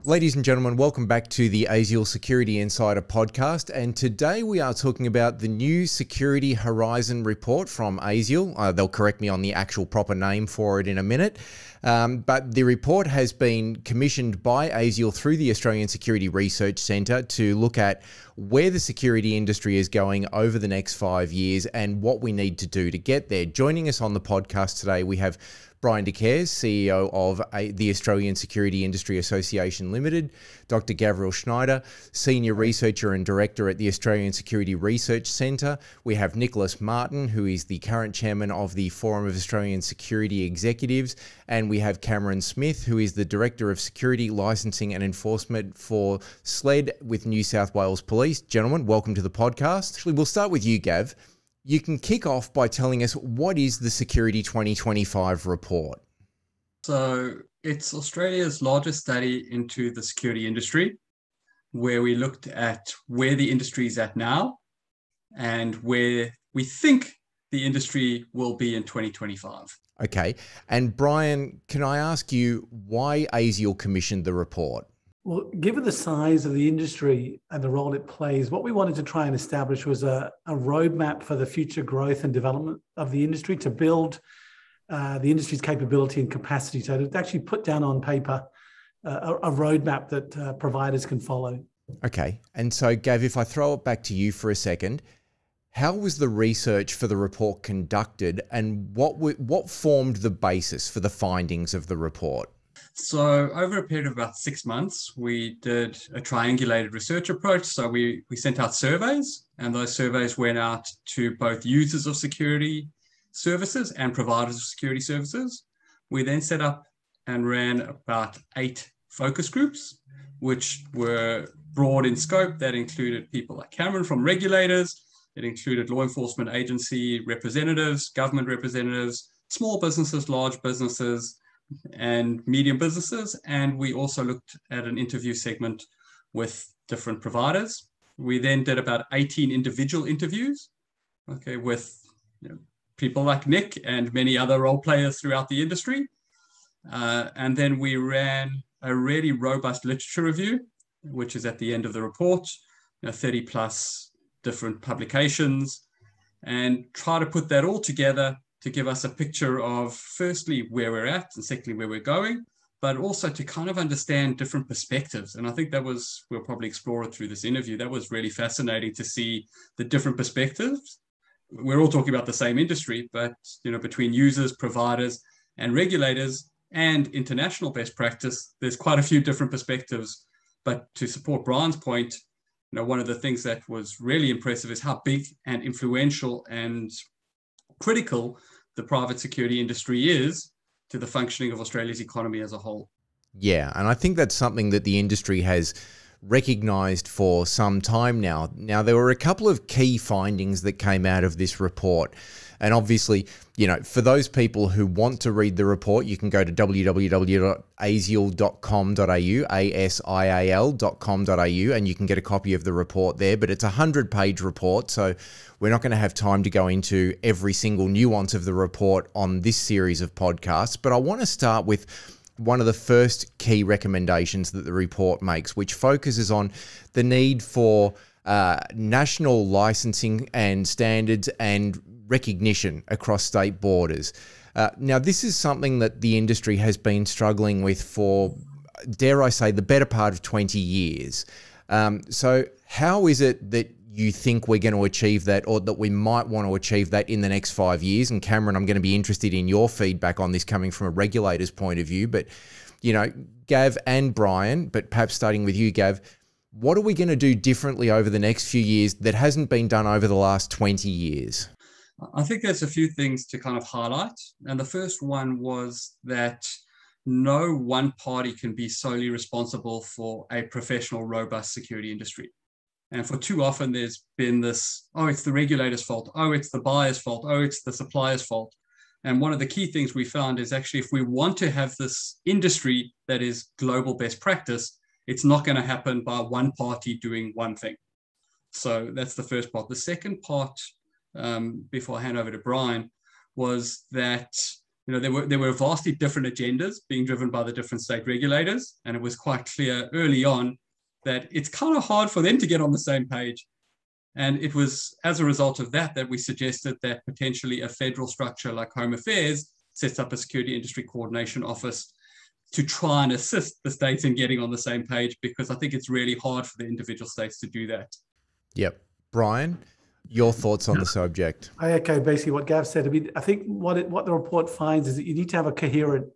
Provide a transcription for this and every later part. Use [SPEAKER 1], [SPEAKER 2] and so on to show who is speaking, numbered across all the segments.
[SPEAKER 1] Ladies and gentlemen, welcome back to the ASIAL Security Insider podcast. And today we are talking about the new Security Horizon report from ASIAL. They'll correct me on the actual proper name for it in a minute. But the report has been commissioned by ASIAL through the Australian Security Research Centre to look at where the security industry is going over the next 5 years and what we need to do to get there. Joining us on the podcast today, we have Brian Decaires, CEO of the Australian Security Industry Association Limited, Dr. Gavril Schneider, Senior Researcher and Director at the Australian Security Research Centre. We have Nicholas Martin, who is the current Chairman of the Forum of Australian Security Executives, and we have Cameron Smith, who is the Director of Security, Licensing and Enforcement for SLED with New South Wales Police. Gentlemen, welcome to the podcast. Actually, we'll start with you, Gav. You can kick off by telling us, what is the Security 2025 report?
[SPEAKER 2] So it's Australia's largest study into the security industry, where we looked at where the industry is at now and where we think the industry will be in 2025.
[SPEAKER 1] Okay. And Brian, can I ask you why ASIAL commissioned the report?
[SPEAKER 3] Well, given the size of the industry and the role it plays, what we wanted to try and establish was a roadmap for the future growth and development of the industry to build the industry's capability and capacity. So to actually put down on paper a roadmap that providers can follow.
[SPEAKER 1] Okay. And so, Gav, if I throw it back to you for a second, how was the research for the report conducted, and what formed the basis for the findings of the report?
[SPEAKER 2] So over a period of about 6 months, we did a triangulated research approach. So we sent out surveys, and those surveys went out to both users of security services and providers of security services. We then set up and ran about 8 focus groups, which were broad in scope. That included people like Cameron from regulators. It included law enforcement agency representatives, government representatives, small businesses, large businesses, and medium businesses. And we also looked at an interview segment with different providers. We then did about 18 individual interviews, with people like Nick and many other role players throughout the industry. And then we ran a really robust literature review, which is at the end of the report, 30 plus different publications, and try to put that all together to give us a picture of, firstly, where we're at, and secondly, where we're going, but also to kind of understand different perspectives. And I think we'll probably explore it through this interview. That was really fascinating to see the different perspectives. We're all talking about the same industry, but between users, providers, and regulators and international best practice, there's quite a few different perspectives. But to support Brian's point, one of the things that was really impressive is how big and influential and critical the private security industry is to the functioning of Australia's economy as a whole.
[SPEAKER 1] Yeah, and I think that's something that the industry has recognised for some time now. Now, there were a couple of key findings that came out of this report. And obviously, for those people who want to read the report, you can go to www.asial.com.au, asial.com.au, and you can get a copy of the report there. But it's a 100-page report, so we're not going to have time to go into every single nuance of the report on this series of podcasts. But I want to start with one of the first key recommendations that the report makes, which focuses on the need for national licensing and standards and recognition across state borders. Now, this is something that the industry has been struggling with for, dare I say, the better part of 20 years. So how is it that you think we're going to achieve that, or that we might want to achieve that in the next 5 years? And Cameron, I'm going to be interested in your feedback on this coming from a regulator's point of view. But, Gav and Brian, but perhaps starting with you, Gav, what are we going to do differently over the next few years that hasn't been done over the last 20 years?
[SPEAKER 2] I think there's a few things to kind of highlight. And the first one was that no one party can be solely responsible for a professional, robust security industry. And for too often, there's been this, it's the regulator's fault. It's the buyer's fault. It's the supplier's fault. And one of the key things we found is actually, if we want to have this industry that is global best practice, it's not going to happen by one party doing one thing. So that's the first part. The second part, before I hand over to Brian, was that there were vastly different agendas being driven by the different state regulators, and it was quite clear early on that it's kind of hard for them to get on the same page. And it was as a result of that we suggested that potentially a federal structure like Home Affairs sets up a security industry coordination office to try and assist the states in getting on the same page, because I think it's really hard for the individual states to do that.
[SPEAKER 1] Yep. Brian, your thoughts on the subject?
[SPEAKER 3] I echo basically what Gav said. I mean, I think what the report finds is that you need to have a coherent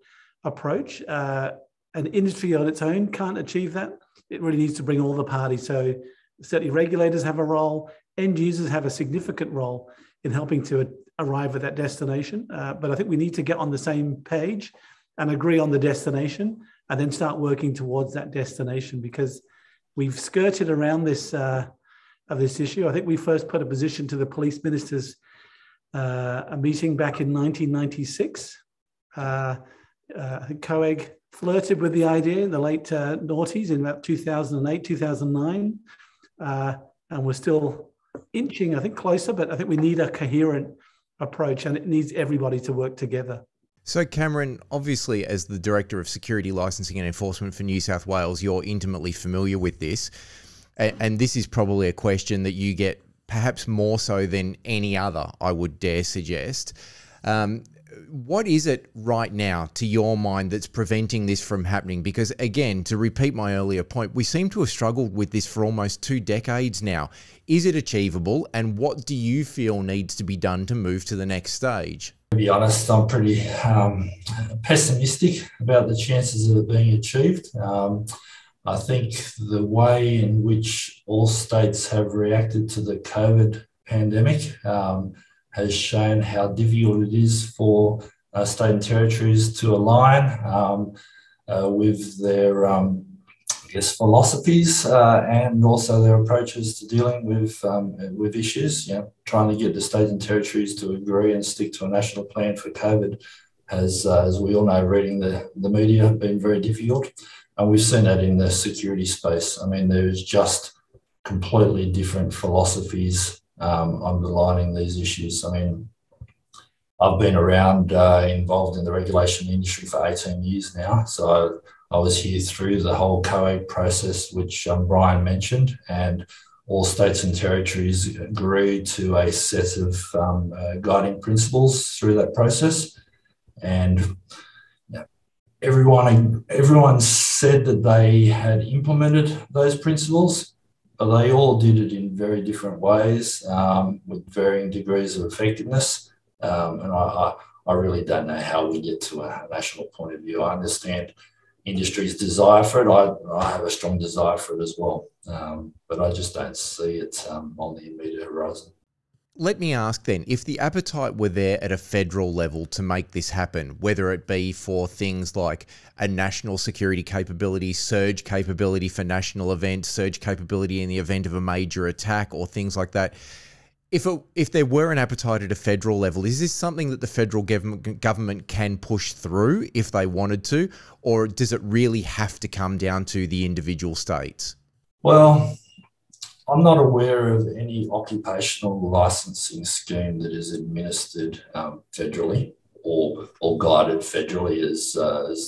[SPEAKER 3] approach. An industry on its own can't achieve that. It really needs to bring all the parties. So certainly regulators have a role, end users have a significant role in helping to arrive at that destination. But I think we need to get on the same page and agree on the destination, and then start working towards that destination, because we've skirted around this issue. I think we first put a position to the police ministers, a meeting back in 1996. I think COEG flirted with the idea in the late noughties in about 2008, 2009. And we're still inching, I think, closer, but I think we need a coherent approach, and it needs everybody to work together.
[SPEAKER 1] So Cameron, obviously as the Director of Security Licensing and Enforcement for New South Wales, you're intimately familiar with this. And this is probably a question that you get perhaps more so than any other, I would dare suggest. What is it right now, to your mind, that's preventing this from happening? Because again, to repeat my earlier point, we seem to have struggled with this for almost 2 decades now. Is it achievable? And what do you feel needs to be done to move to the next stage?
[SPEAKER 4] To be honest, I'm pretty pessimistic about the chances of it being achieved. I think the way in which all states have reacted to the COVID pandemic has shown how difficult it is for state and territories to align with their philosophies and also their approaches to dealing with issues. Trying to get the states and territories to agree and stick to a national plan for COVID has, as we all know, reading the media, been very difficult. And we've seen that in the security space. I mean, there's just completely different philosophies underlining these issues. I mean, I've been around involved in the regulation industry for 18 years now. So I was here through the whole COEG process, which Brian mentioned, and all states and territories agreed to a set of guiding principles through that process. And everyone said that they had implemented those principles, but they all did it in very different ways with varying degrees of effectiveness. And I really don't know how we get to a national point of view. I understand industry's desire for it. I have a strong desire for it as well, but I just don't see it on the immediate horizon.
[SPEAKER 1] Let me ask then, if the appetite were there at a federal level to make this happen, whether it be for things like a national security capability, surge capability for national events, surge capability in the event of a major attack, or things like that, if there were an appetite at a federal level, is this something that the federal government can push through if they wanted to, or does it really have to come down to the individual states?
[SPEAKER 4] Well, I'm not aware of any occupational licensing scheme that is administered federally or guided federally, as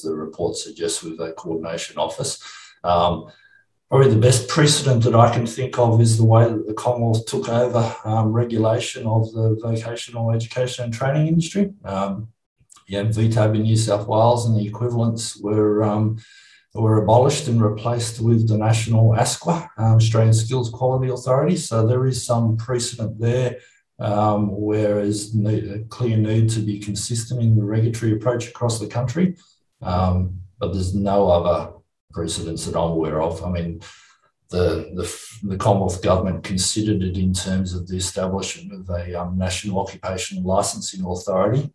[SPEAKER 4] the report suggests, with a coordination office. Probably the best precedent that I can think of is the way that the Commonwealth took over regulation of the vocational education and training industry. VTAB in New South Wales and the equivalents were abolished and replaced with the national ASQA, Australian Skills Quality Authority. So there is some precedent there, whereas a clear need to be consistent in the regulatory approach across the country. But there's no other precedents that I'm aware of. I mean, the Commonwealth Government considered it in terms of the establishment of a National Occupational Licensing Authority,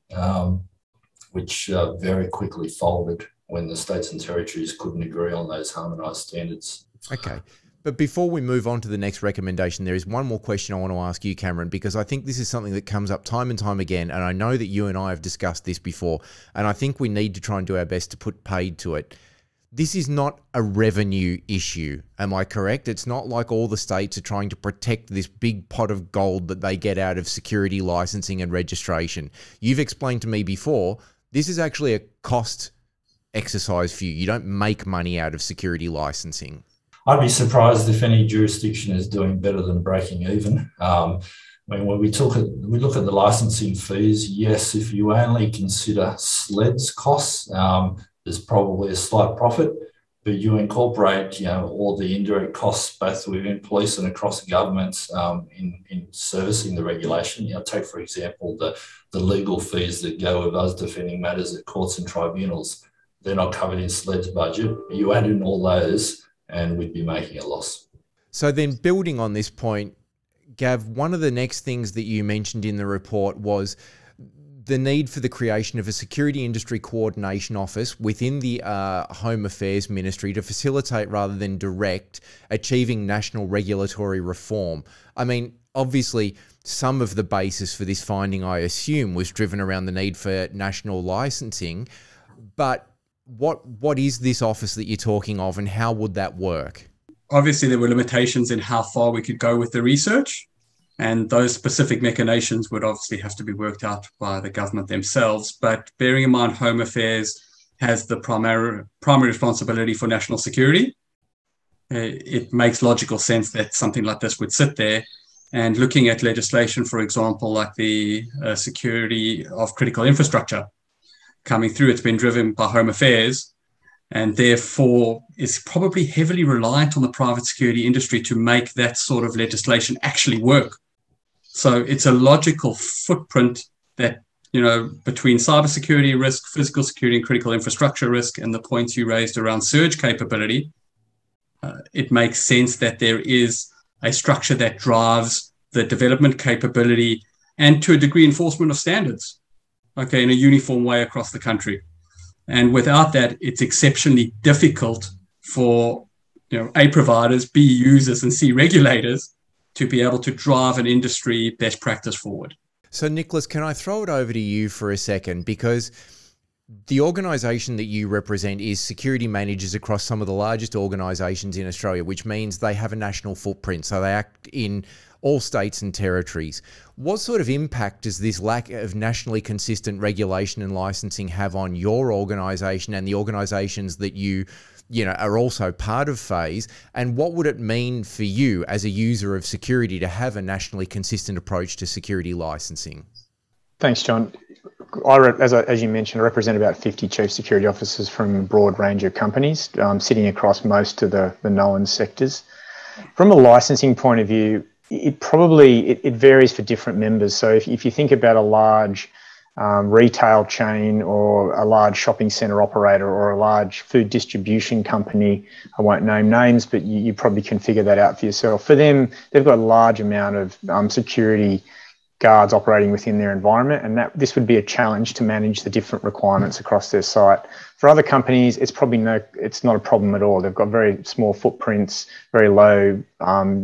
[SPEAKER 4] which very quickly folded when the states and territories couldn't agree on those harmonised standards.
[SPEAKER 1] Okay. But before we move on to the next recommendation, there is one more question I want to ask you, Cameron, because I think this is something that comes up time and time again, and I know that you and I have discussed this before, and I think we need to try and do our best to put paid to it. This is not a revenue issue, am I correct? It's not like all the states are trying to protect this big pot of gold that they get out of security licensing and registration. You've explained to me before, this is actually a cost exercise for you. You don't make money out of security licensing.
[SPEAKER 4] I'd be surprised if any jurisdiction is doing better than breaking even. I mean, when we look at the licensing fees, yes, if you only consider SLED's costs, there's probably a slight profit, but you incorporate, all the indirect costs, both within police and across the government, in servicing the regulation. Take, for example, the legal fees that go with us defending matters at courts and tribunals. They're not covered in SLED's budget. You add in all those, and we'd be making a loss.
[SPEAKER 1] So then, building on this point, Gav, one of the next things that you mentioned in the report was the need for the creation of a security industry coordination office within the Home Affairs Ministry to facilitate rather than direct achieving national regulatory reform. I mean, obviously, some of the basis for this finding, I assume, was driven around the need for national licensing, but what is this office that you're talking of, and how would that work?
[SPEAKER 2] Obviously, there were limitations in how far we could go with the research, and those specific mechanisms would obviously have to be worked out by the government themselves. But bearing in mind, Home Affairs has the primary responsibility for national security, it makes logical sense that something like this would sit there. And looking at legislation, for example, like the security of critical infrastructure, coming through, it's been driven by Home Affairs, and therefore is probably heavily reliant on the private security industry to make that sort of legislation actually work. So it's a logical footprint that, between cybersecurity risk, physical security, and critical infrastructure risk, and the points you raised around surge capability, it makes sense that there is a structure that drives the development capability and, to a degree, enforcement of standards, in a uniform way across the country. And without that, it's exceptionally difficult for A, providers, B, users, and C, regulators to be able to drive an industry best practice forward.
[SPEAKER 1] So, Nicholas, can I throw it over to you for a second? Because the organisation that you represent is security managers across some of the largest organisations in Australia, which means they have a national footprint. So they act in all states and territories. What sort of impact does this lack of nationally consistent regulation and licensing have on your organisation and the organisations that you are also part of FASE? And what would it mean for you as a user of security to have a nationally consistent approach to security licensing?
[SPEAKER 5] Thanks, John. As you mentioned, I represent about 50 chief security officers from a broad range of companies, sitting across most of the known sectors. From a licensing point of view, it varies for different members. So if you think about a large retail chain or a large shopping centre operator or a large food distribution company, I won't name names, but you probably can figure that out for yourself. For them, they've got a large amount of security guards operating within their environment, and this would be a challenge to manage the different requirements across their site. For other companies, it's not a problem at all. They've got very small footprints, very low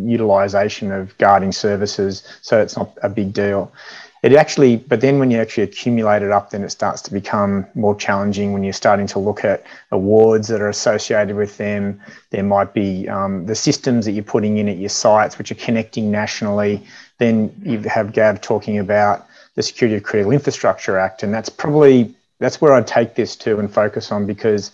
[SPEAKER 5] utilisation of guarding services, so it's not a big deal. But then when you actually accumulate it up, then it starts to become more challenging when you're starting to look at awards that are associated with them. There might be the systems that you're putting in at your sites, which are connecting nationally. Then you have Gav talking about the Security of Critical Infrastructure Act, and that's where I'd take this to and focus on, because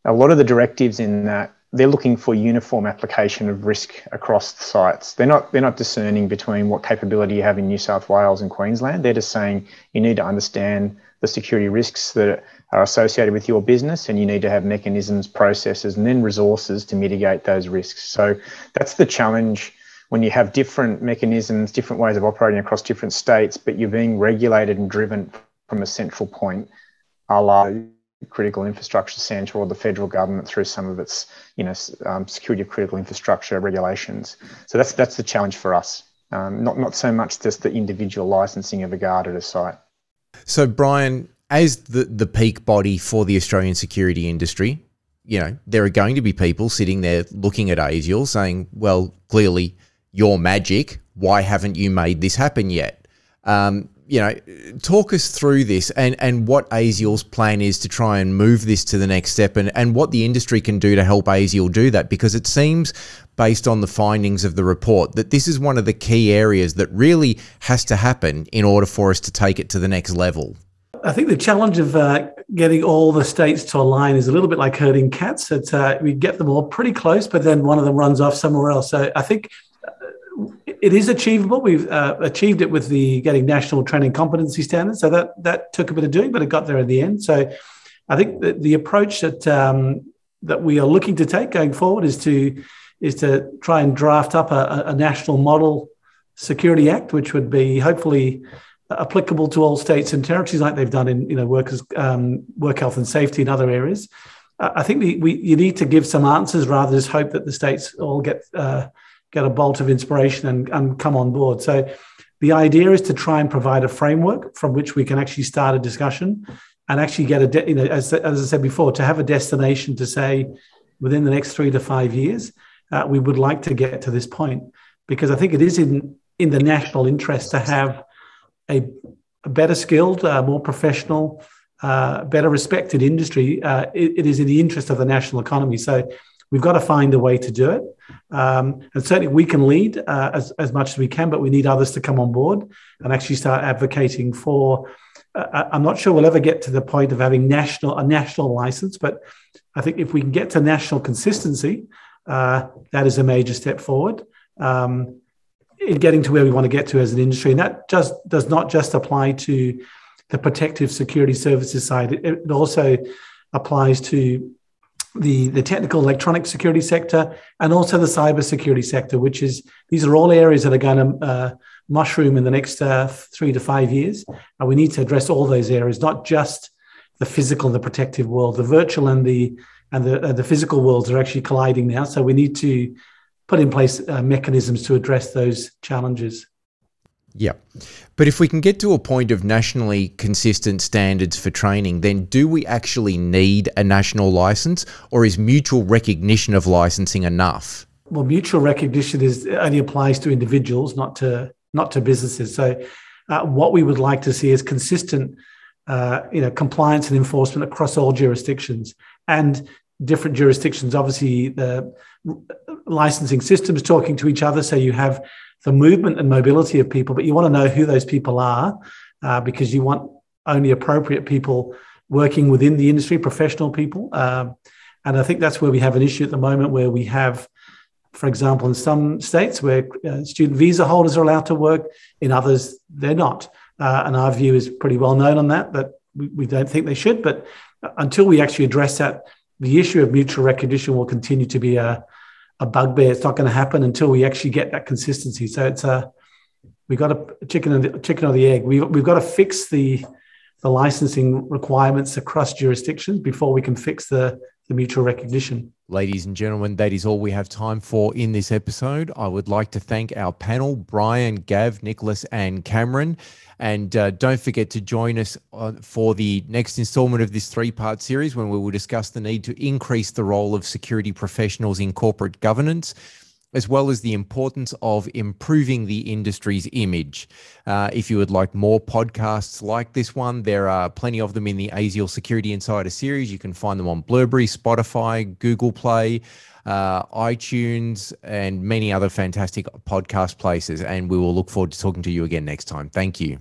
[SPEAKER 5] a lot of the directives in that, they're looking for uniform application of risk across the sites. They're not discerning between what capability you have in New South Wales and Queensland. They're just saying you need to understand the security risks that are associated with your business, and you need to have mechanisms, processes, and then resources to mitigate those risks. So that's the challenge when you have different mechanisms, different ways of operating across different states, but you're being regulated and driven from a central point, a la Critical Infrastructure Centre or the federal government through some of its, security of critical infrastructure regulations. So that's the challenge for us. Not so much just the individual licensing of a guard at a site.
[SPEAKER 1] So, Brian, as the peak body for the Australian security industry, there are going to be people sitting there looking at ASIAL saying, well, clearly you're magic. Why haven't you made this happen yet? Talk us through this and what ASIAL's plan is to try and move this to the next step, and what the industry can do to help ASIAL do that, because it seems, based on the findings of the report, that this is one of the key areas that really has to happen in order for us to take it to the next level.
[SPEAKER 3] I think the challenge of getting all the states to align is a little bit like herding cats. We get them all pretty close, but then one of them runs off somewhere else. So I think it is achievable. We've achieved it with the getting national training competency standards. So that took a bit of doing, but it got there in the end. So I think that the approach that we are looking to take going forward is to try and draft up a national model security act, which would be hopefully applicable to all states and territories, like they've done in work health and safety and other areas. I think you need to give some answers rather than just hope that the states all get a bolt of inspiration and come on board. So the idea is to try and provide a framework from which we can actually start a discussion and actually get as I said before, to have a destination to say within the next 3 to 5 years, we would like to get to this point, because I think it is in the national interest to have a better skilled, more professional, better respected industry. It is in the interest of the national economy. So we've got to find a way to do it. And certainly we can lead as much as we can, but we need others to come on board and actually start advocating for. I'm not sure we'll ever get to the point of having a national license, but I think if we can get to national consistency, that is a major step forward in getting to where we want to get to as an industry. And that just does not just apply to the protective security services side. It also applies to the technical electronic security sector and also the cyber security sector, these are all areas that are going to mushroom in the next 3 to 5 years. And we need to address all those areas, not just the physical and the protective world. The virtual and the physical worlds are actually colliding now. So we need to put in place mechanisms to address those challenges.
[SPEAKER 1] Yeah. But if we can get to a point of nationally consistent standards for training, then do we actually need a national license, or is mutual recognition of licensing enough?
[SPEAKER 3] Well, mutual recognition only applies to individuals, not to businesses. So what we would like to see is consistent compliance and enforcement across all jurisdictions, and different jurisdictions. Obviously, the licensing systems talking to each other, so you have the movement and mobility of people, but you want to know who those people are, because you want only appropriate people working within the industry, professional people. And I think that's where we have an issue at the moment, where we have, for example, in some states where student visa holders are allowed to work, in others they're not. And our view is pretty well known on that we don't think they should. But until we actually address that, the issue of mutual recognition will continue to be a bugbear. It's not going to happen until we actually get that consistency. So we've got a chicken or the egg. We've got to fix the licensing requirements across jurisdictions before we can fix the mutual recognition.
[SPEAKER 1] Ladies and gentlemen, that is all we have time for in this episode. I would like to thank our panel, Brian, Gav, Nicholas, and Cameron. And don't forget to join us for the next installment of this 3-part series, when we will discuss the need to increase the role of security professionals in corporate governance, as well as the importance of improving the industry's image. If you would like more podcasts like this one, there are plenty of them in the ASIAL Security Insider series. You can find them on Blueberry, Spotify, Google Play, iTunes, and many other fantastic podcast places. And we will look forward to talking to you again next time. Thank you.